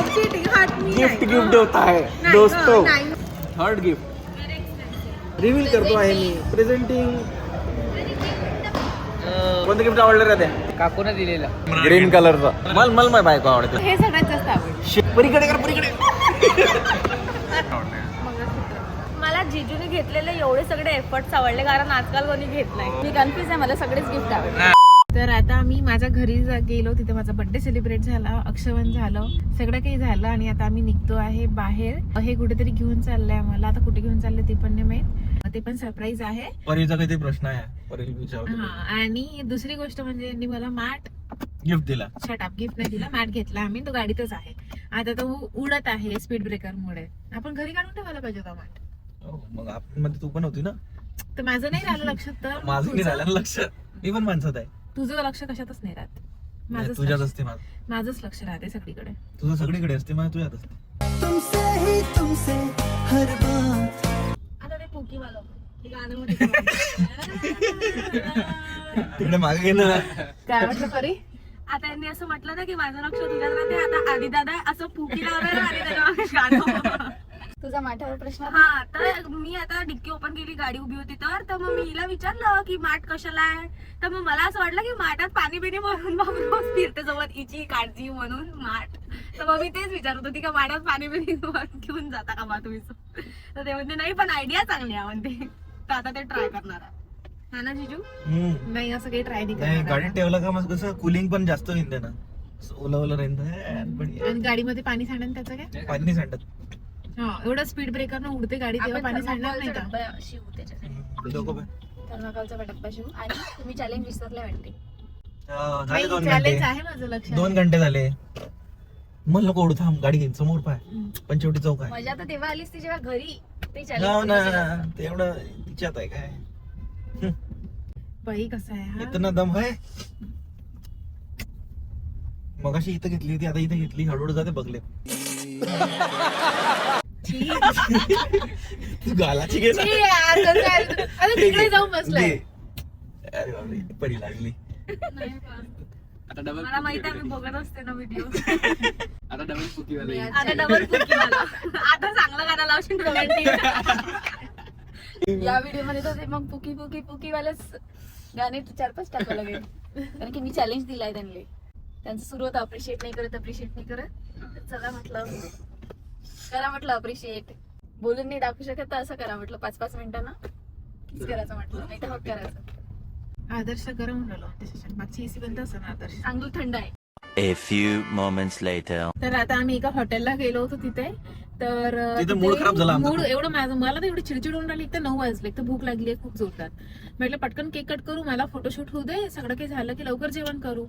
Gift gift होता है दोस्तों. थर्ड गिफ्ट रिव्हील करतो आहे मी. प्रेझेंटिंग. कोणतं गिफ्ट आवडलं रे? ते काकून दिलेलं ग्रीन कलरचं. मला माझी बायको आवडते. हे सगळ्यात जास्त आवडतं. परीकडे कर परीकडे. मला जिजूने घेतलेले एवढे सगळे एफर्ट्स आवडले, कारण आजकाल कोणी घेत नाही. मी कन्फ्युज आहे, मला सगळेच गिफ्ट आवडले. तर आता मी माझ्या घरी गेलो, तिथे माझा बर्थडे सेलिब्रेट झाला, अक्षवन झालं, सगळं काही झालं आणि आता आम्ही निघतो आहे बाहेर. हे कुठेतरी घेऊन चाललंय आम्हाला. आता कुठे घेऊन चाललंय ते पण नाही माहित, ते पण सरप्राईज आहे. परीचा काही प्रश्न आहे. परी आणि दुसरी गोष्ट म्हणजे यांनी मला मॅट गिफ्ट दिला. शटअप गिफ्ट नाही दिला, मॅट घेतला आम्ही. तो गाडीतच आहे. आता तो उडत आहे स्पीड ब्रेकर मुळे. आपण घरी काढून ठेवायला पाहिजे होता मॅट. मग आपण मध्ये तू पण होती ना. तर माझं नाही राहिलं लक्षात. तर माझं नाही राहिलं लक्षात. मी पण माणसात आहे. तुझं लक्ष कशातच नाही राहत. माझं तुझ्यात असते. माझंच लक्ष राहते सगळीकडे. तुझं सगळीकडे असते, माझ्या तुझ्यात असते. आता ते पोकीवालं तिकडे मागे गेलं. काय म्हटलं परी? आता यांनी असं म्हटलं ना की माझं लक्ष तुझ्यात राहते. आता आधी दादा असं फुकी लावणार आणि त्याच्या गाणं. तुझा माठावर प्रश्न. हा, तर मी आता डिक्की ओपन केली, गाडी उभी होती. तर मग मी हिला विचारलं की माठ कशाला आहे. तर मग मला असं वाटलं की माठात पाणी बिणी भरून मग रोज फिरते सोबत हिची काळजी म्हणून माठ. तर मग मी तेच विचारत होती का माठात पाणी बिणी घेऊन जाता का बा तुम्ही. तर ते म्हणते नाही, पण आयडिया चांगली आहे म्हणते. तर आता ते ट्राय करणार आहे ना जिजू. नाही असं काही ट्राय नाही. गाडीत ठेवलं का मग कसं कूलिंग पण जास्त होईल ना. ओला ओला राहील. आणि गाडीमध्ये पाणी सांडण त्याचं काय? पाणी नाही सांडत. हा, एवढं स्पीड ब्रेकर न उडते गाडी तेव्हा पाणी सांडणार नाही का? थर्माकोलचा डब्बा शिवू. आणि तुम्ही चॅलेंज विसरले वाटते. झाले 2 घंटे. चॅलेंज आहे माझं लक्ष. 2 घंटे झाले. मग नको उडू, थांब गाडी घेईन समोर पाय. पंचवटी चौक आहे. मजा तर तेव्हा आलीस ती जेव्हा घरी ते हो चॅलेंज. ना, ते एवढं तिच्यात आहे काय. बाई कसं आहे हा? इतना दम आहे. मगाशी इथं घेतली होती, आता इथे घेतली. हळूहळू जाते बघले. तू गालाची घे ना. आता तिकडे जाऊन बसलाय. अरे बापरे, परी लागली. मला माहित आहे, मी बघत असते ना व्हिडिओ. आता डबल फुकी वाला. आता डबल फुकी मला. आता चांगलं गाणं लावशील रोमॅन्टिक. या व्हिडिओ मध्ये तर मग पुकी पुकी पुकी वालेच गाणे 4-5 टाकावं लागेल. कारण की मी चॅलेंज दिलाय त्यांनी. त्यांचं सुरू होतं अप्रिशिएट नाही करत. चला म्हटलं करा, म्हटलं अप्रिशिएट. बोलून नाही दाखवू शकत, तर असं करा म्हटलं 5-5 मिनिटांना किस करायचं म्हटलं, नाही तर हक करायचं. आदर्श गरम झालं त्याच्या मागची एसी बंद असं ना. आदर्श चांगलं थंड आहे. A few moments later. तर आता आम्ही एका हॉटेलला गेलो होतो तिथे. तर तिथे मूड खराब झाला आमचा. मूड एवढं मला तर एवढी चिडचिड होऊन राहिली. एक तर 9 वाजले, एक तर भूक लागली आहे खूप जोरदार. म्हटलं पटकन केक कट करू, मला फोटोशूट होऊ दे, सगळं काही झालं की लवकर जेवण करू.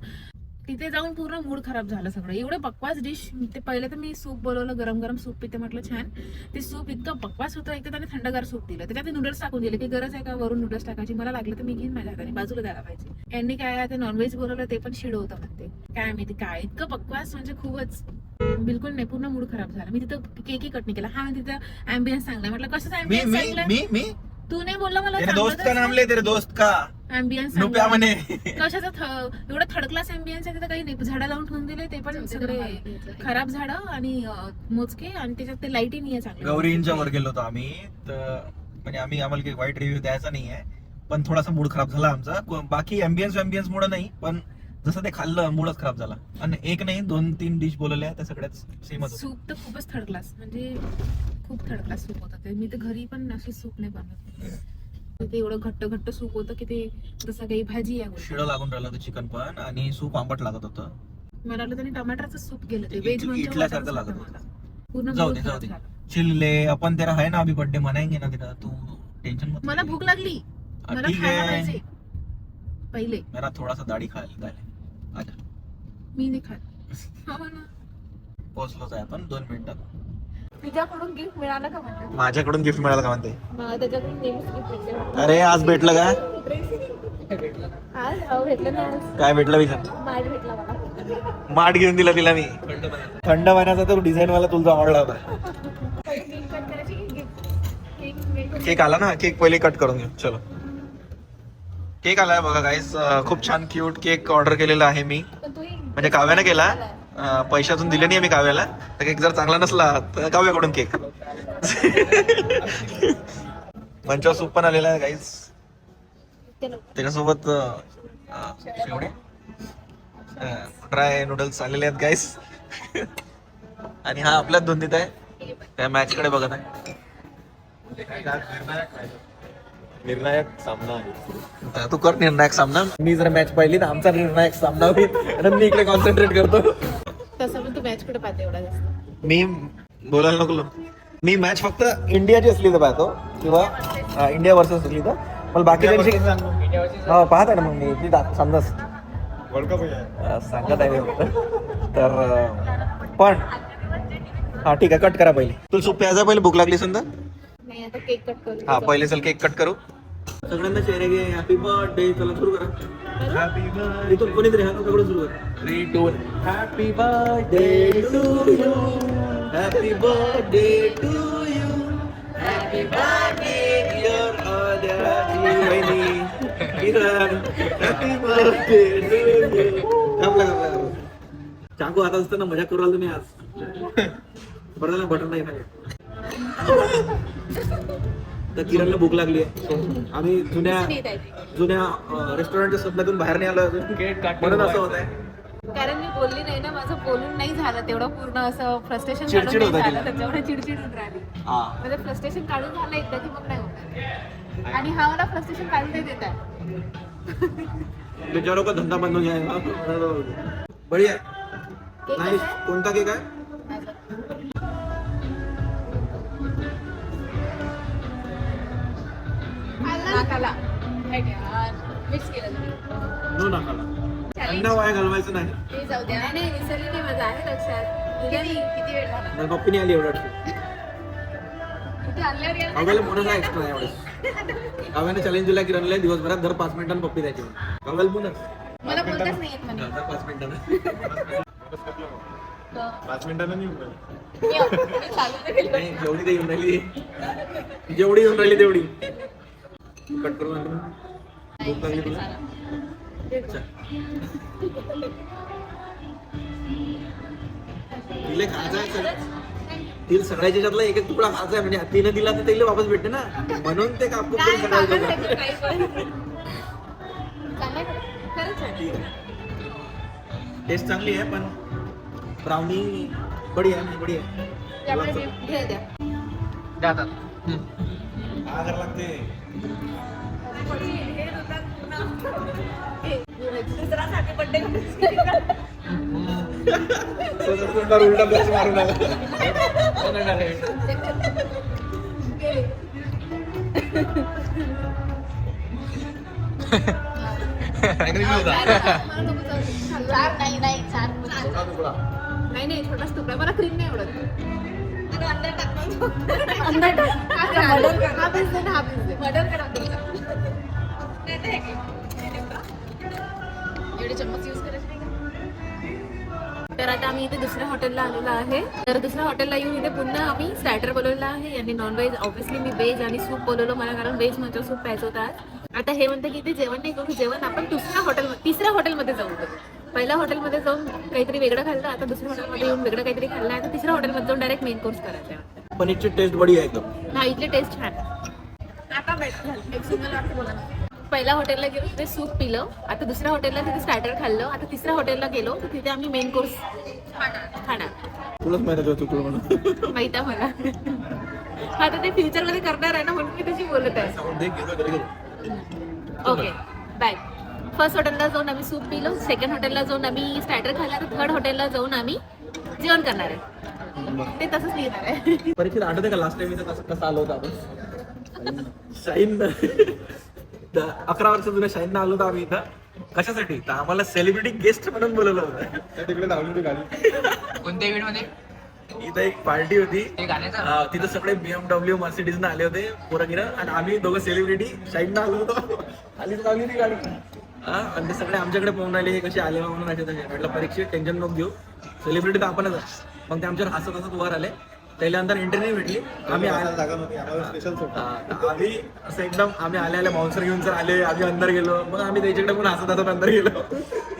तिथे जाऊन पूर्ण मूड खराब झालं सगळं. एवढं बकवास डिश. ते पहिले तर मी सूप बोलवलं, गरम गरम सूप पिते म्हटलं छान. ते सूप इतकं बकवास होतं. एक तर त्याने थंडगार सूप दिलं, त्याच्यात ते नूडल्स टाकून दिले. की गरज आहे का वरून नूडल्स टाकायची? मला लागलं तर मी घेईन माझ्या हाताने, बाजूला द्यायला पाहिजे. यांनी काय ते नॉनव्हेज बोलवलं, ते पण शिड होतं म्हणते. काय माहिती काय इतकं बकवास, म्हणजे खूपच बिलकुल नाही. पूर्ण मूड खराब झाला. मी तिथं केकही कट नाही केला. हा, तिथं ऍम्बियन्स सांगला. म्हटलं कसं ऍम्बियन्स सांगलं? मी तू नाही बोलला मला. तेरे दोस्त का नाम ले, तेरे दोस्त का ऍम्बियन्स रुपया म्हणे. कशाचं एवढं थर्ड क्लास ऍम्बियन्स आहे तिथं. काही नाही, झाडं लावून ठेवून दिले, ते पण सगळे खराब झाडं आणि मोजके. आणि त्याच्यात ते लाईटही नाही आहे चांगली. गौरींच्या वर गेलो होतो आम्ही. तर म्हणजे आम्हाला काही वाईट रिव्ह्यू द्यायचा नाहीये, पण थोडासा मूड खराब झाला आमचा. बाकी ऍम्बियन्स मुळे नाही, पण जसं ते खाल्लं मूडच खराब झाला. आणि एक नाही 2-3 डिश बोलवल्या, त्या सगळ्याच सेमच. सूप तर खूपच थर्ड क्लास, म्हणजे खूप थर्ड क्लास सूप होतं ते. मी तर घरी पण अशी सूप नाही बनवत. ते एवढं घट्ट घट्ट सूप होतं की ते जसं काही भाजी आहे. शिळं लागून राहिलं होतं चिकन पण, आणि सूप आंबट लागत होतं. मला वाटलं त्यांनी टमाटरचं सूप केलं. ते व्हेज इटल्यासारखं लागत होतं. पूर्ण. जाऊ दे चिल्ले. अपन तेरा है ना अभी बर्थडे, मनाएंगे ना तेरा, तू टेंशन मत. मला भूक लागली, मला ठीक खायला आहे. पाहिजे पहिले. मेरा थोडासा दाढी खायला आजा. मी नाही खात. हो ना. पोहोचलोच आहे आपण 2 मिनिटात. तुझ्याकडून गिफ्ट मिळालं का म्हणते? माझ्याकडून गिफ्ट मिळालं का म्हणते? मला त्याच्याकडून नेहमीच गिफ्ट भेटते. अरे आज भेटलं का? आज भेटलं ना. आज काय भेटलं विचार? माठ भेटला मला. माठ घेऊन दिला तिला मी. थंड पाण्याचा तो डिझाईन वाला तुला आवडला होता. केक आला ना, केक पहिले कट करून घेऊ. चलो, केक आलाय बघा गाईस. खूप छान क्यूट केक ऑर्डर केलेला आहे मी, म्हणजे काव्याने केला. पैशातून दिले नाही आम्ही काव्याला, तर केक जर चांगला नसला तर काव्याकडून केक. मंचाव सूप पण आलेला आहे गाईज, त्याच्यासोबत ड्राय नूडल्स आलेले आहेत गाईज. आणि हा आपल्याच धुंदीत आहे, त्या मॅच कडे बघत आहे. निर्णायक सामना आहे. तू कर निर्णायक सामना. मी जर मॅच पाहिली तर आमचा निर्णायक सामना होईल आणि मी इकडे कॉन्सन्ट्रेट करतो. तसं पण तू मॅच कडे पाहते एवढा जास्त. मी बोलायला नको. मी मॅच फक्त इंडियाची असली तर पाहतो, किंवा इंडिया वर्सेस असली तर. मला बाकी त्यांची पाहत आहे ना, मग मी समजा वर्ल्ड कप आहे. सांगत आहे मी फक्त. तर पण हा ठीक आहे, कट करा पहिले. तुला सूप प्यायचा पहिले, भूक लागली समजा. नाही आता केक कट करू. हा पहिले चल केक कट करू. सगळ्यांना चेहरे घे. Happy birthday. चला सुरू करा. Happy birthday. इथून कोणीतरी हा सगळं सुरू कर. 3, 2. Happy birthday to you. Happy birthday to you. Happy birthday dear आद्याची बहिणी Kiran. Happy birthday to you. आपला चाकू हातात असताना मजा करू राहिलो तुम्ही आज. बरं झालं बटन नाही खाली. तर किरणला भूक लागली आहे. आम्ही जुन्या रेस्टॉरंटच्या स्वप्नातून बाहेर नाही आलो अजून, म्हणून असं होत आहे. कारण मी बोलली नाही ना, माझं बोलून नाही झालं तेवढं पूर्ण, असं फ्रस्ट्रेशन चिडचिड होत झालं, गेलं. त्याच्यामुळे चिडचिड होऊन राहिली. हा म्हणजे फ्रस्ट्रेशन काढून झालं एकदा की मग नाही होणार. आणि हा मला फ्रस्ट्रेशन काढून नाही देत आहे. बेचारों का धंदा बंद हो जाएगा. बढिया. नाही कोणता केक आहे? नाकाला. मिक्स केलं तुम्ही. नो नाकाला. अंडा वाया घालवायचं नाही. ते जाऊ द्या. नाही विसरली नाही, माझं आहे लक्षात. किती वेळ झाला? मला पप्पीने आली एवढं. कुठे आणल्यावर गेलं? काव्याला बोनस आहे एक्स्ट्रा एवढं. काव्याने चॅलेंज दिला किरणला, दिवसभरात दर 5 मिनिटांनी पप्पी द्यायची. काव्याला बोनस मला बोलताच नाही येत म्हणे. दर 5 मिनिटांना. 5 मिनिटांना नाही होईल. मी चालू नाही केलं. नाही जेवढी ते येऊन राहिली, जेवढी येऊन राहिली तेवढी कट करून आणतो. भूक लागली तुला? अच्छा. तिला खायचं आहे तिला सगळ्याच्या याच्यातला एक एक तुकडा खायचा आहे, म्हणजे तिने दिला तर तिला वापस भेटते ना, म्हणून ते कापून काय करून पागल सगळ्याला आहे देतो. तू, काही पण. चांगलं आहे. खरंच आहे. टेस्ट चांगली आहे, पण ब्राउनी बढिया आहे, बढिया आहे. त्यामुळे घे द्या. द्या आता. आगर लागते. दुसरा साठी बड्डे उलटा ब्लॅश मारून आला. नाही नाही छान नाही नाही, छोटाच तुकडा. मला क्रीम नाही आवडत. अंदर टाकतो. अंदर टाक. हा पीस दे ना, हा पीस दे. मर्डर करा एवढे चम्मच यूज करायचे नाही का? तर आता आम्ही इथे दुसऱ्या हॉटेलला आलेलो आहे. तर दुसऱ्या हॉटेलला येऊन इथे पुन्हा आम्ही स्टार्टर बोलवलं आहे आणि नॉनव्हेज. ऑब्व्हियसली मी व्हेज आणि सूप बोलवलं मला, कारण व्हेज म्हणजे सूप प्यायचं होतं आज. आता हे म्हणतं की इथे जेवण नाही करू, जेवण आपण तिसऱ्या हॉटेलमध्ये जाऊ. पहिल्या हॉटेलमध्ये जाऊन काहीतरी वेगळं खाल्लं, आता दुसऱ्या हॉटेलमध्ये येऊन वेगळं काहीतरी खाल्लं, आता तिसऱ्या हॉटेलमध्ये जाऊन डायरेक्ट मेन कोर्स करायचं. पनीरची टेस्ट बढिया आहे एकदम. हा, इथली टेस्ट छान. आता पहिल्या हॉटेलला गेलो तिथे सूप पिलं, आता दुसऱ्या हॉटेलला तिथे स्टार्टर खाल्लं, आता तिसऱ्या हॉटेलला गेलो तर तिथे आम्ही मेन कोर्स खाणार. तुलाच माहिती होतं तुला म्हणून. माहित आहे मला. आता ते फ्युचर मध्ये करणार आहे ना, म्हणून मी तशी बोलत आहे. Okay bye. फर्स्ट हॉटेलला जाऊन आम्ही सूप पिलो, सेकंड हॉटेलला जाऊन आम्ही स्टार्टर खाल्ला, तर थर्ड हॉटेलला जाऊन आम्ही जेवण करणार आहे. ते तसंच लिहिणार आहे. परीक्षेत आठवते का लास्ट टाइम इथं कसं आलो होतो आपण? शाईन 11 वर्ष जुन्या शाईन आलो होतो आम्ही इथं. कशासाठी? तर आम्हाला सेलिब्रिटी गेस्ट म्हणून बोलवलं होतं. त्या तिकडे लावली होती गाडी. कोणत्या इव्हेंट मध्ये? इथं एक पार्टी होती, ते गाण्याचा? तिथं सगळे BMW मर्सिडीज न आले होते पोरगिरं, आणि आम्ही दोघं सेलिब्रिटी शाईन आलो होतो. खालीच लावली होती गाडी. आणि ते सगळे आमच्याकडे पाहून राहिले, हे कसे आले म्हणून असे तसे. म्हटलं परीक्षेत टेन्शन नको घेऊ, सेलिब्रिटी तर आपणच आहे. मग ते आमच्यावर हसत हसत वर आले. त्याच्यानंतर एंट्री नाही भेटली. आम्ही जागा नव्हती, आम्हाला स्पेशल सोडलं. आम्ही असं एकदम आम्ही आले बाउन्सर घेऊन सर आले, आम्ही अंदर गेलो. मग आम्ही त्याच्याकडे पण हसत हसत अंदर गेलो.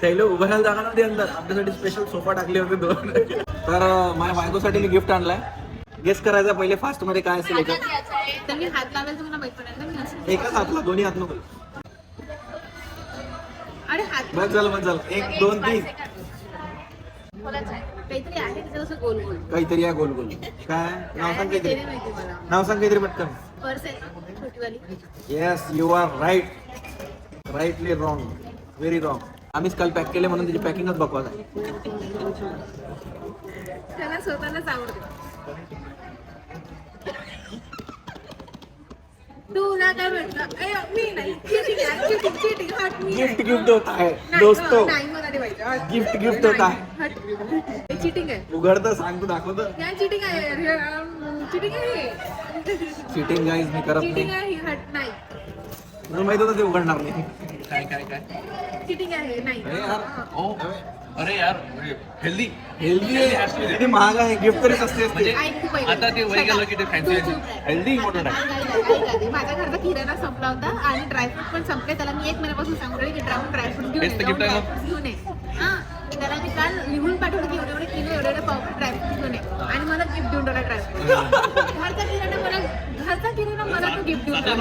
त्याला उभं राहायला जागा नव्हती अंदर, आमच्यासाठी स्पेशल सोफा टाकले होते 2. तर माझ्या बायकोसाठी मी गिफ्ट आणलाय. गेस करायचा पहिले फास्ट मध्ये काय असेल याच्यात. त्यांनी हात लावायचं मला माहित नाही ना, मी असं- एकाच हातला, दोन्ही हात नको. अरे हात बस झालं 1 2 3. काहीतरी आहे त्याचं असं गोल गोल. काहीतरी या गोल गोल काय नाव सांग, ते काहीतरी नाही माहिती मला. नाव सांग, काहीतरी पटकन. पर्स आहे ना छोटीवाली. Yes, you are right. Rightly wrong, very wrong. आम्हीच काल पॅक केले म्हणून त्याची पॅकिंगच बकवास आहे. त्याला स्वतःलाच आवडते. तुला काय म्हटलं? मी नाही. चिटिंग हट मी. गिफ्ट गिफ्ट होता है दोस्तों, नाही मला नाही माहिती. गिफ्ट गिफ्ट होता है. चिटिंग आहे. उघडतं सांगतो, दाखवतो. काय चिटिंग आहे? चिटिंग आहे. चिटिंग गाईज मी करत चिटिंग नाही. आहे. हट नाही. तुला माहित होतं ते उघडणार नाही. चिटिंग आहे. नाही. अरे यार, अरे यार हेल्दी हेल्दी आहे, किती महाग आहे. गिफ्ट तरी सस्ते असते. ऐक तू पहिले. आता ते वय गेलं की ते फॅन्सी तू चुप राह. हेल्दी इम्पॉर्टंट आहे. ऐक आधी. माझ्या घरचा किराणा संपला होता आणि ड्रायफ्रूट पण संपले. त्याला मी 1 महिन्यापासून सांगू राहिले की ड्रायफ्रूट घेऊन तेच तर gift आहे ना. घेऊन ये. हा, त्याला मी काल लिहून पाठवलं की एवढे किलो एवढे पाव ड्रायफ्रूट घेऊन ये आणि मला गिफ्ट देऊन टाका ड्रायफ्रूट. घरचा किराणा मला तू गिफ्ट देऊन टाका.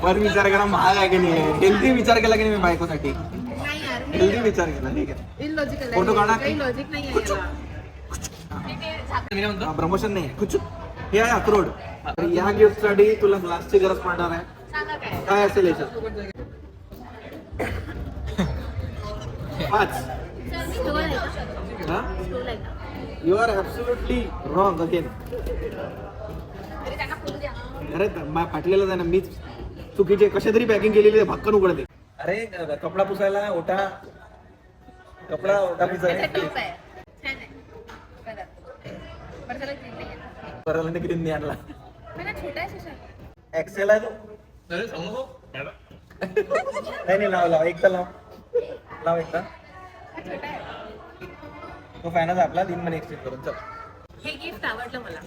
पर विचार करा महाग आहे की नाही. हेल्दी विचार केला की नाही मी बायकोसाठी. नाही यार, हेल्दी विचार केला, ठीक आहे. इलॉजिकल फोटो काढा. काही लॉजिक नाही आहे याला. मी काय म्हणतो प्रमोशन नाही आहे. कुछ हे आहे अक्रोड. तर या गिफ्ट साठी तुला ग्लासची गरज पडणार आहे. सांगा काय? काय असेल याच्यात? 5. स्टोल आहे का? हा, स्टोल आहे का? You are absolutely wrong again. तरी त्यांना फुल द्या. अरे फाटलेलं आहे ना, मीच चुकीचे कशा तरी पॅकिंग केलेली आहे, भक्कन उघडते. अरे कपडा पुसायला ओटा, कपडा ओटा त्याचा पुसायला टोप आहे. छान आहे. बघा. बरं त्याला green नाही आहे. परवाला किती नाही आणला. मला छोटा आहे शशा. एक्सेल आहे तो. अरे सांगू नको. नाही लाव लाव, एकदा लाव एकदा. हा छोटा आहे. तो फॅनच आपला 3 महिने एक्सचेंज करून. चल, हे गिफ्ट आवडलं मला,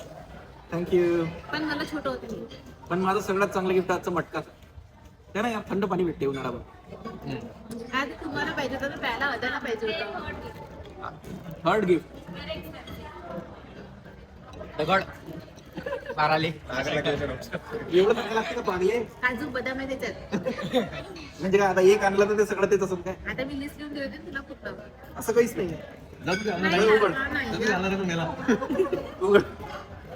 थँक्यू. पण मला छोटं होतं हे. पण माझं सगळ्यात चांगलं गिफ्ट आजचं मटकाच आहे ना यार. थंड पाणी भेटते उन्हाळ्यावर. आधी तुम्हाला पाहिजे होतं तर प्यायला अदाला पाहिजे होतं. Third gift. दगड माराले. एवढं चांगलं लागतं का पागले? काजू बदाम आहे त्याच्यात. म्हणजे काय आता एक आणलं तर ते सगळं तेच असत काय? आता मी लिस्ट लिहून देते तुला पूर्ण. असं काहीच नाही. नाही यार, नाही यार. उघड.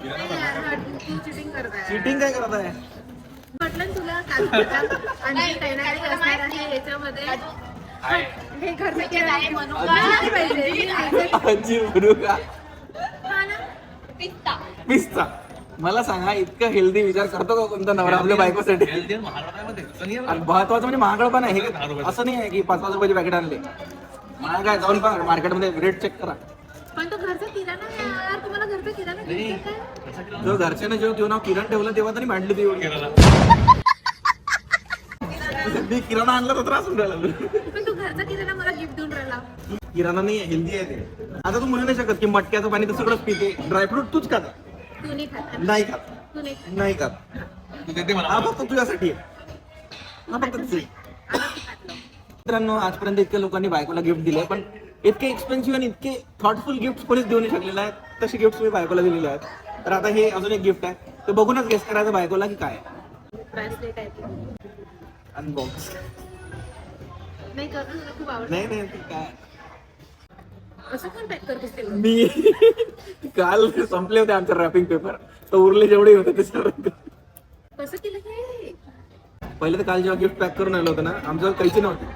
नाही यार, हा, तू चिटिंग करताय. चिटिंग काय करत आहे? म्हटलं ना तुला काजू बदाम आणि काही असणार आहे याच्यामध्ये. हे घरचं केलं आहे म्हणून काय पाहिजे? हे खायचं. आजी बरू का? हा ना? पिस्ता. मला सांगा, इतका हेल्दी विचार करतो का कोणता नवरा आपल्या बायकोसाठी? हेल्दी महाराष्ट्रामध्ये असं नाही आहे. आणि महत्वाचं म्हणजे महागड पण आहे. हे असं नाही आहे की 5-5 रुपयाचे पॅकेट आणले. महाग आहे, जाऊन पहा मार्केटमध्ये रेट चेक करा. पण तो घरचा किराणा आहे यार. तुम्हाला घरचा किराणा gift देत आहे? जो घरच्याने जेव्हा नाव किरण ठेवलं तेव्हा तरी मांडली ती एवढी. मी किराणा आणला तर त्रास होऊन राहिला. पण तू घरचा किराणा मला गिफ्ट देऊन राहिला. किराणा नाही हेल्दी आहे ते. आता तू म्हणू नाही शकत की मटक्याचं पाणी तर सगळंच पिते. ड्रायफ्रूट तूच खात तू नाही खात. नाही खात. तू नाही खात. नाही खात. तू देते मला. हा फक्त तुझ्यासाठी आहे. हा फक्त तुझी. आता तू खातलं. मित्रांनो, आजपर्यंत इतक्या लोकांनी बायकोला गिफ्ट दिले, पण इतके एक्सपेन्सिव्ह आणि इतके थॉटफुल गिफ्ट कोणीच देऊ नाही शकलेले आहेत. तसे गिफ्ट मी बायकोला दिलेले आहेत. तर आता हे अजून एक गिफ्ट आहे. ते बघूनच गेस करायचं बायकोला की काय. ब्रेसलेट आहे ते. अनबॉक्स. नाही करणं तुला खूप आवडतं. नाही ते काय. असं कोण पॅक करत असते? मी काल संपले होते आमचे रॅपिंग पेपर, तर उरले जेवढे होते ते सर्व. कसं केलं हे? पहिले तर काल जेव्हा गिफ्ट पॅक करून आलं होतं ना, आमच्यावर कैची नव्हती.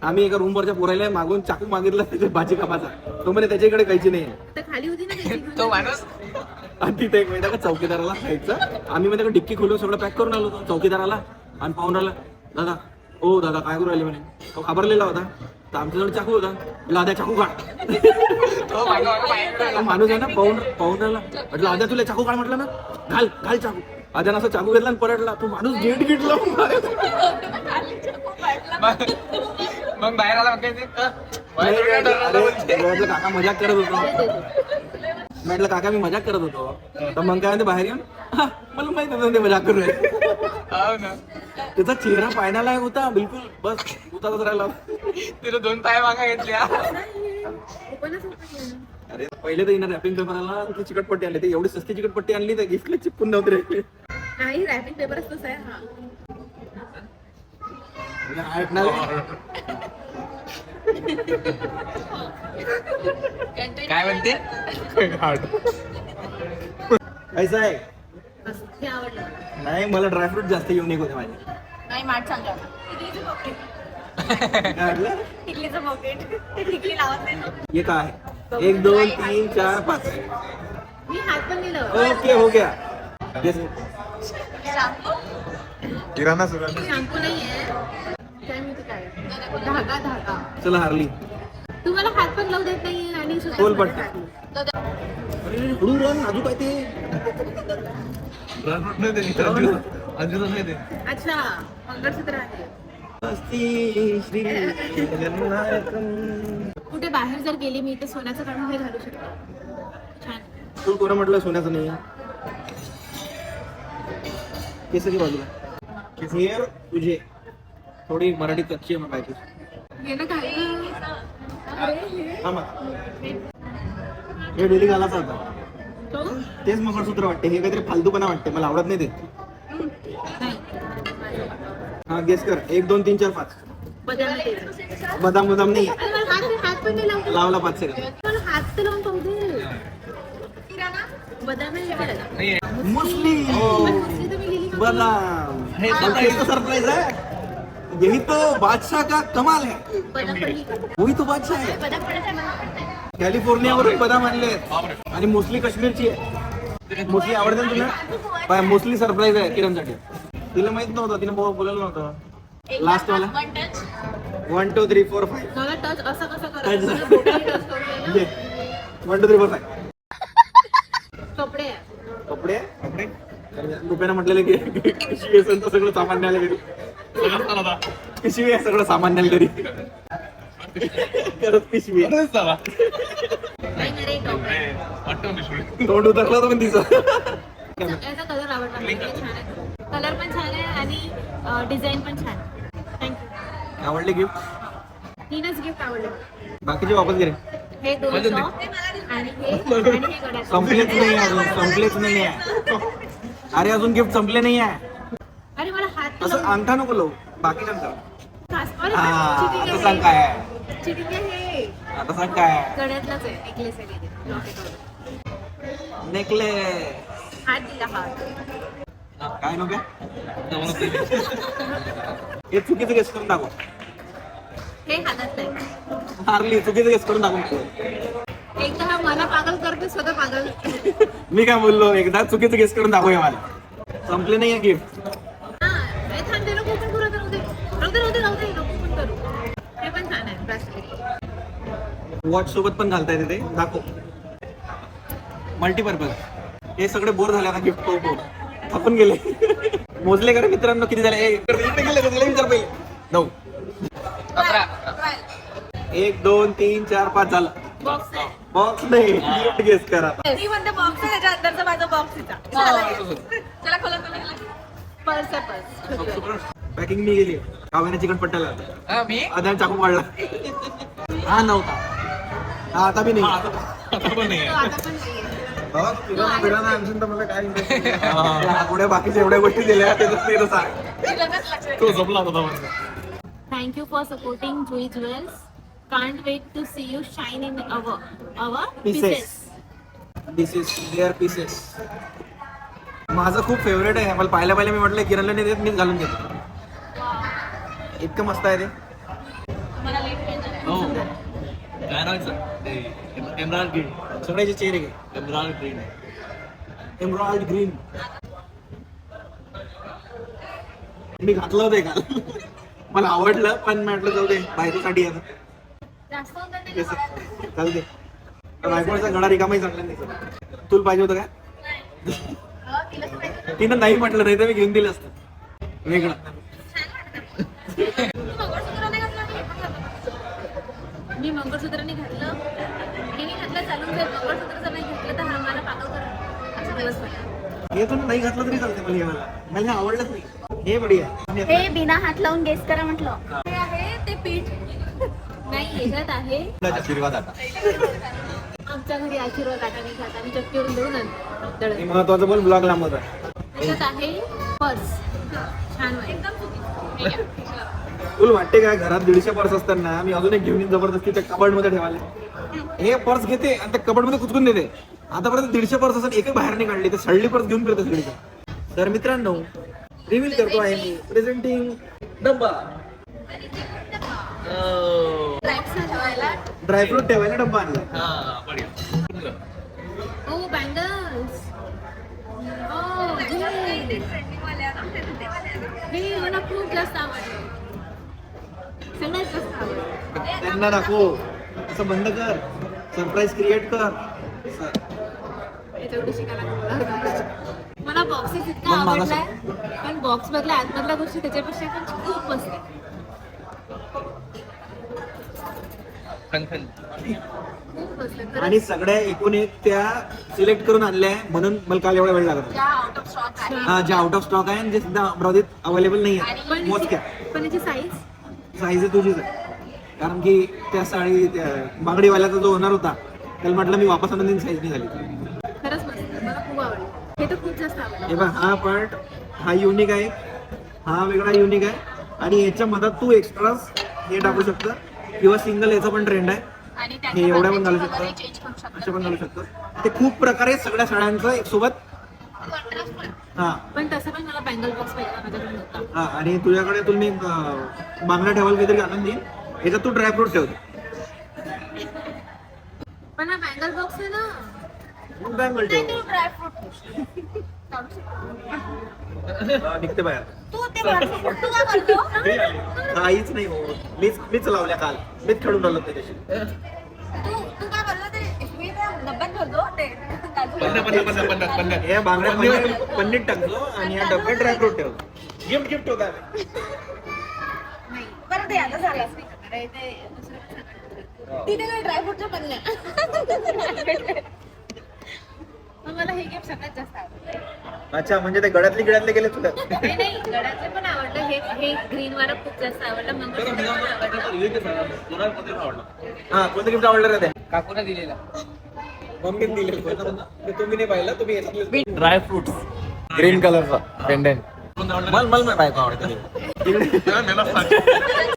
आम्ही एका रूमवरच्या पोरायला मागून चाकू मागितला त्याच्या भाजी कापाचा. तो म्हणे त्याच्याकडे कैची नाही आहे. तर खाली होती ना त्याची. तो माणूस आणि तिथे एक वेळा का चौकीदाराला खायचं. आम्ही मध्ये डिक्की खोलून सगळं पॅक करून आलो होतो चौकीदाराला. आणि पाहून राहिला, दादा ओ दादा काय करू राहिले म्हणे. तो घाबरलेला होता. तर आमच्याजवळ चाकू होता. लाद्या चाकू काढ. तो माणूस माणूस आहे ना पाहून राहिला. म्हटलं आद्या तुला चाकू काढ म्हटलं ना, घाल चाकू. आद्यानं असं चाकू घेतला आणि परतला. तो माणूस गेट लावून मग बाहेर आला मग काय ते, अरे, काका मजाक करत होतो. म्हटलं काका मी मजाक करत होतो. तर मग काय म्हणते बाहेर येऊन "हा, मला माहित होतं ते मजाक करू राहिले." हो ना. त्याचा चेहरा पाहण्याला होता बिलकुल बस उतारच राहिला. तिला 2 पाय मागा घेतल्या. ओपनच होत नाही. अरे पहिले तर हिनं रॅपिंग पेपर आला ती चिकटपट्टी आणली. ते एवढी सस्ती चिकटपट्टी आणली तर गिफ्टला चिपकून नव्हती रे. नाही रॅपिंग पेपरच तसा आहे हा. ऐकणार काय म्हणते? कैसा आहे असं हे आवडलं. नाही मला ड्रायफ्रूट जास्त युनिक होते माझे. नाही माठ चांगला. काय वाटलं? टिकलीचं पॉकेट ते टिकली लावत नाही ना. ये काय आहे 1 2 3 4 5 मी हात पण दिलं. ओके हो गया. Yes. किराणा सुरू शॅम्पू नाहीये. काय माहिती काय धागा धागा. चला हारली तुम्हाला हात पण लावू देत नाही आणि बोल सुद्धा पटकन. अरे हळू रन अजून काय ते ड्रायफ्रूट नाही ते. अंजूला नाही ते. अच्छा मंगळसूत्र आहे. श्री जगन्नाथम. कुठे बाहेर जर गेली मी तर सोन्याचं काढून हे घालू शकते. छान. तू कोणा म्हटलं सोन्याचं नाही केसाची बाजूला हेअर तुझे थोडी मराठी कच्ची आहे पाहिजे. हे ना काय हा मग हे डेली घालायचं आता. तो तेच मंगळसूत्र वाटते हे काहीतरी फालतूपणा वाटते मला आवडत नाही ते. नाही हा गेस कर 1 2 3 4 5 बदाम तेल. बदाम बदाम नाही अरे मला हात पण नाही लावू. लावला 5 सेकंद. मला हात तर लावून पाहू दे. बदाम नाही केलं. नाही. मुस्ली मुसली तर मी लिहिली नव्हती. बदाम ये तो सरप्राइज है. यही तो बादशाह का कमाल है. बदाम पडली. वही तो बादशाह है. बदाम पडत आहे मला. कॅलिफोर्नियावरून बदाम आणले आणि मोस्टली काश्मीरची आहे. मोस्टली आवडते ना तुला पाय मोस्टली सरप्राईज आहे किरणसाठी. तिला माहित नव्हतं तिने बोलायला नव्हतं. लास्ट वाला 1 2 3 4 5 मला टच असं कसं Touch. करायचं बोटाने touch करून द्यायला. 1 2 3 4 5 कपडे आहे. कपडे कपडे रुपयानं म्हटलेलं की पिशवी असेल तर सगळं सामान न्यायला घरी. पिशवी आहे सगळं सामान न्यायला घरी. खरंच पिशवी आहे. नाही ना रे, कपडे. तोंड उतरलं होतं पण तिचं. याचा कलर आवडला मला. छान आहे. कलर पण छान आहे आणि डिझाईन पण छान. थँक्यू. आवडले गिफ्ट तीनच गिफ्ट आवडले. बाकीचे वापस घे रे. हे 2 सॉक आणि हे गड्या. संपलेच नाही अजून संपलेच नाही आहे. अरे अजून गिफ्ट संपले नाही आहे. अरे मला हात तर असं लावून- अंगठा नको लावू बाकी सांग अरे, आता चिटिंग सांग काय आहे. चिटिंग आहे. आता सांग काय आहे. गळ्यातलाच आहे. नेकलेस आहे तिथे. लॉकेट वगैरे. नेकले हात दिला हात. काय नको हे चुकीचं गेस करून दाखव. हे हातात नाही. हारली चुकीचं गेस करून दाखव. एकदा हा मला पागल करते स्वतः पागल. मी काय बोललो एकदा चुकीचं गेस करून दाखव हे मला. संपले नाही गिफ्ट. हा, हे छान ते नको पण करू आता. राहू दे नको पण करू. हे पण छान आहे ब्रेसलेट. वॉच सोबत पण घालता येते ते दाखव. मल्टीपर्पज. हे सगळे बोर झाले आता गिफ्ट पाहून आपण गेले. मोजले का रे मित्रांनो किती झाले. इकडे गेले विचार पहिले 9 11. 1 2 3 4 5 झालं. बॉक्स आहे. बॉक्स नाही गिफ्ट गेस करा. ती म्हणते बॉक्स आहे त्याच्या अंदरचा माझा बॉक्स तिचा. चला खोला. पर्स आहे पर्स. पॅकिंग मी गेली काव्याने चिकन पट्ट्याला हा, मी आधार चाकू काढला. हा नव्हता. हा आता बी नाही. आता पण नाही तो आहे. आता पण नाहीये. किराणा आणशील तर मला काय interest नाही. हा, पुढे बाकीच्या एवढ्या गोष्टी दिल्या ते सांग. तो जपला होता म्हणजे. Thank you for supporting Juhi Jewels. Can't wait to see you shine in our pieces. This is their pieces. माझं खूप फेवरेट आहे. मला पाहिल्या मी म्हटलं किरणला नाही देत मीच घालून घेतो. इतकं मस्त आहे ते. हो. काय नावायचं? ते एमराल्ड ग्रीन. सगळ्याचे चेहरे घे. Emerald green. Emerald green. मी घातलं होतं काल. मला आवडलं पण म्हटलं जाऊ दे बायकोसाठी आता जास्त होतं नाही केस. का? चालते बायकोचा गळा रिकामाही चांगला नाही. तुला पाहिजे होतं का. तिला तर पाहिजे. तिनं नाही म्हटलं नाही तर मी घेऊन दिलं असतं वेगळं. तू मंगळसूत्र नाही घातलं, मी पण घातलं. मी मंगळसूत्र नाही घातलं, हे नाही घातलं चालून जर मंगळसूत्र जर नाही घातलं तर हा मला पागल करेल असं दिवस मला. हे तुम्ही नाही घातलं तरी चालते मला, हे मला हे आवडलंच नाही. हे बढिया. हे बिना हात लावून गेस करा म्हटलं. हे आहे ते पीठ नाही, याच्यात आहे आशीर्वाद आता आमच्या घरी आशीर्वाद आटा नाही खात, आम्ही चक्कीवरून दळून आणतो. हे महत्वाचं बोल, ब्लॉग लांब होता. त्याच्यात आहे पर्स, छान वाटतं. एकदम तुला वाटते का घरात 150 पर्स असताना मी अजून एक घेऊन येईन जबरदस्ती त्या कबर्ड मध्ये ठेवायला? हे पर्स घेते आणि त्या कबर्ड मध्ये कुचकून देते. आतापर्यंत 150 पर्स असतात, एकही बाहेर नाही काढली, ते सळली पर्स घेऊन फिरते सगळीकडे. तर मित्रांनो, रिव्हील करतो आहे मी प्रेझेंटिंग डब्बा. ड्रायफ्रूट ठेवायला डब्बा आणला. हा बढिया. ओ बँगल्स, हे मला खूप जास्त आवडलं, सगळ्यात जास्त आवडलं. त्यांना दाखव, असं बंद कर, सरप्राईज क्रिएट कर. याच्याकडे शिकायला लागलं. मला बॉक्सेस इतका मग मागास- आवडलाय, पण बॉक्स मधल्या आतमधल्या गोष्टी त्याच्यापेक्षा पण खूप मस्त आहे. खनखन. खूप मस्त आहे. आणि सगळ्या एकूण एक त्या सिलेक्ट करून आणल्या आहे, म्हणून मला काल एवढा वेळ लागत. आउट ऑफ स्टॉक आहे. हा, जे आउट ऑफ स्टॉक आहे आणि जे सुद्धा अमरावतीत अवेलेबल नाही आहे, पण मोजक्या. पण याची साईज साईज तुझीच आहे, कारण की त्या साडी त्या बांगडीवाल्याचा जो होणार होता त्याला म्हटलं मी वापस आणून साईज नाही झाली. खरंच मस्त आहे. मला खूप आवडलं. हे तर खूप जास्त आवडलं. हे बघ, हा पार्ट हा युनिक आहे, हा वेगळा युनिक आहे. आणि याच्या मधात तू एक्स्ट्रा हे टाकू शकतं, किंवा सिंगल याचा पण ट्रेंड आहे. आणि हे एवढ्या पण घालू त्याच्या शकतं, चेंज करू शकतो. अशा पण घालू शकतं. ते खूप प्रकारे सगळ्या साड्यांचं एक सोबत. हा पण तसं पण मला बँगल बॉक्स पाहिजे माझ्याकडे नव्हता. हा, आणि तुझ्याकडे तुम्ही बांगडा ठेवायला काहीतरी आणून देईन. याच्यात तू ड्रायफ्रूट ठेवतो. पण हा बँगल बॉक्स आहे ना, बँगल ठेव, निघते बाहेर. तू ते बरोबर तू काय करतो? काहीच नाही हो, मीच लावल्या काल, मीच खेळून राहिलो त्याच्याशी. तू काय बोलला ते मी त्या डब्यात ठेवतो ते पन्नास. या बांगड्यामध्ये पनीर टाकतो आणि या डब्यात ड्रायफ्रूट ठेवतो. गिफ्ट होता. बरं ते आता झालं अरे ते तिथे काय ड्रायफ्रूटच्या पन्न्या. मग मला हे गिफ्ट सगळ्यात जास्त आवडलं. अच्छा, म्हणजे ते गळ्यातले गेले तुला. नाही नाही, गळ्यातले पण आवडलं, हे ग्रीन वाला खूप जास्त आवडलं, मंगळसूत्र पण आवडलं. हा, कोणतं गिफ्ट आवडलं रे ते? काकूने दिलेला मम्मीने दिलेलं. ते तुम्ही नाही पाहिलं, तुम्ही याच्यातले. ड्रायफ्रुट. ग्रीन कलरचा पेंडेंट. मला बायको आवडते.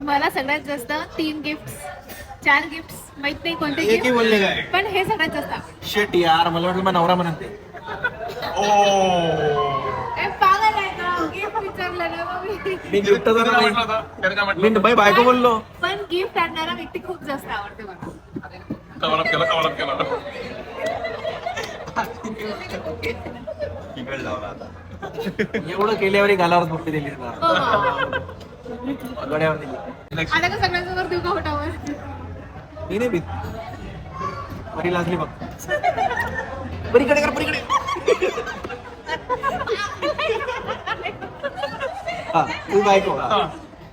मला सगळ्यात जास्त 3 गिफ्ट 4 गिफ्ट माहित नाही कोणते एकही गिफ्ट, बोलले काय? पण हे सगळ्यात जास्त आवडलं. शेट यार, मला वाटलं माझा नवरा म्हणते. काय पागल आहे का? गिफ्ट विचारलं ना मग मी. मी गिफ्ट मी बायको बोललो. पण गिफ्ट आणणारा व्यक्ती खूप जास्त आवडते मला. एवढं केल्यावर गालावर फक्त दिली हो. गड्यावर दिली. आता का सगळ्यांसमोर देऊ का होटावर? मी नाही भीत. बरी लाजली बघ. परीकडे कर, परीकडे. हा, तू बायको. हा.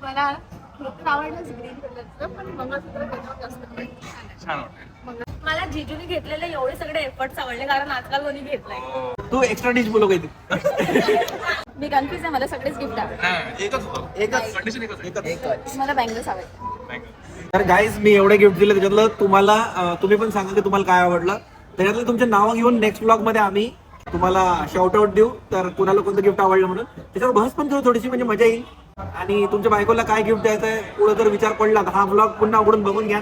मला खूप आवडलंच ग्रीन कलरचं, पण मंगळसूत्र त्याच्यावर जास्त आवडलं. छान वाटतं. मला जिजूने घेतलेले एवढे सगळे एफर्ट्स आवडले कारण आजकाल कोणी घेतलाय. तू एक्स्ट्रा डिश बोलो काहीतरी. मी कन्फ्युज आहे, मला सगळेच गिफ्ट आवडले. एकच होतं. एकच. कंडिशन एकच. मला बँगल्स आवडले. तर गाईज, मी एवढे गिफ्ट दिले, त्याच्यातलं तुम्हाला तुम्ही पण सांगा की तुम्हाला काय आवडलं. त्याच्यातलं तुमचे नावं घेऊन नेक्स्ट ब्लॉग मध्ये आम्ही तुम्हाला शाउट आउट देऊ. तर कुणाला कोणतं गिफ्ट आवडलं म्हणून त्याच्यावर बहस पण करू थोडीशी, म्हणजे मजा येईल. आणि तुमच्या बायकोला काय गिफ्ट द्यायचं आहे पुढे जर विचार पडला तर हा ब्लॉग पुन्हा उघडून बघून घ्या.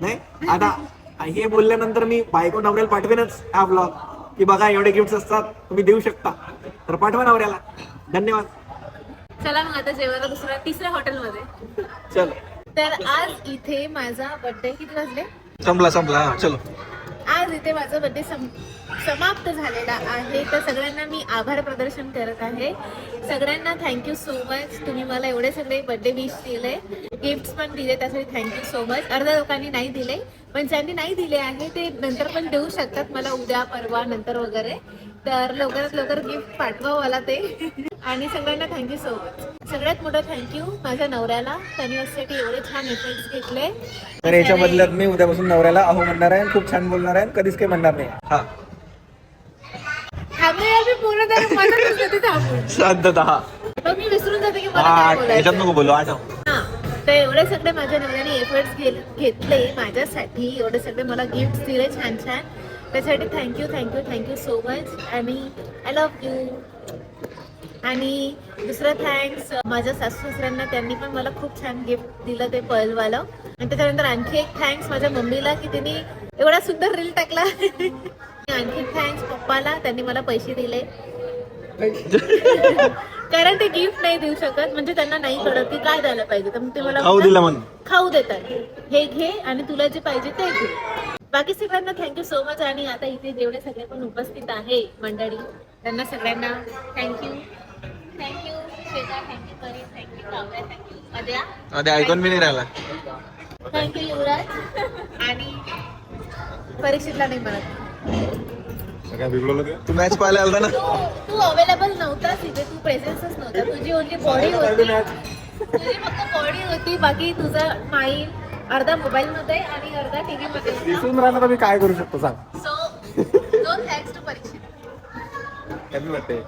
नाही, आता हे बोलल्यानंतर मी बायको नवऱ्याला पाठवेनच हा ब्लॉग की बघा एवढे गिफ्ट असतात, तुम्ही देऊ शकता, तर पाठवा नवऱ्याला. धन्यवाद. चला मग आता जेवायला तिसऱ्या हॉटेलमध्ये. चल, तर आज इथे माझा बर्थडे किती वाजले? संपला. हा, चलो. आज इथे माझा बर्थडे समाप्त झालेला आहे. तर सगळ्यांना मी आभार प्रदर्शन करत आहे. सगळ्यांना थँक्यू सो मच. तुम्ही मला एवढे सगळे बर्थडे विश दिले, गिफ्ट्स पण दिले, त्यासाठी थँक्यू सो मच. अर्ध्या लोकांनी नाही दिले, पण ज्यांनी नाही दिले आहे ते नंतर पण देऊ शकतात मला, उद्या परवा नंतर वगैरे. तर लवकरात लवकर गिफ्ट पाठवा मला ते. आणि सगळ्यांना थँक्यू सो मच. सगळ्यात मोठा थँक्यू माझ्या नवऱ्याला. त्यांनी माझ्यासाठी एवढे छान इफेक्ट्स घेतले. तर याच्या बदल्यात मी उद्यापासून नवऱ्याला अहो म्हणणार आहे, खूप छान बोलणार आहे, कधीच काही म्हणणार नाही. हा थांबले यार, मी पूर्ण त्याला मनातच होते थांबून. शांतता. मग मी विसरून जाते की मला काय याच्यात बोलायचं. नको बोलू. आठ हा, तर एवढे सगळे माझ्या नवऱ्याने एफर्ट्स घेतले माझ्यासाठी. एवढे सगळे मला गिफ्ट दिले छान छान. त्यासाठी thank you thank you thank you so much. आणि आय लव्ह यू. आणि दुसरं थँक्स माझ्या सासू सासऱ्यांना. त्यांनी पण मला खूप छान गिफ्ट दिलं ते पर्लवालं. आणि त्याच्यानंतर आणखी एक थँक्स माझ्या मम्मीला की तिने एवढा सुंदर रील टाकला. आणखी थँक्स पप्पाला. त्यांनी मला पैसे दिले. कारण ते गिफ्ट नाही देऊ शकत, म्हणजे त्यांना नाही कळत की काय द्यायला पाहिजे. तर मग ते मला खाऊ दिलं म्हणून. खाऊ देतात. हे घे आणि तुला जे पाहिजे ते घे. बाकी सगळ्यांना थँक्यू सो मच. आणि आता इथे जेवढे सगळे पण उपस्थित आहे मंडळी, त्यांना सगळ्यांना थँक्यू. थँक्यू श्वेता, थँक्यू परी, थँक्यू काव्या, थँक्यू अद्या, आधी ऐकून मी नाही राहिला. थँक्यू युवराज. आणि परीक्षेतला नाही म्हणत. काय बिघडवलं ते? तू मॅच पाहायला आलता ना. तू अवेलेबल नव्हतास इथे. तू प्रेझेन्सच नव्हता. तुझी ओनली बॉडी होती. तुझी फक्त बॉडी होती. बाकी तुझं माइंड अर्धा मोबाईल मध्ये आणि अर्धा टीव्ही मध्ये होता. दिसून राहिलं तर मी काय करू शकतो सांग. सो नो थँक्स टू परीक्षित. कमी वाटते.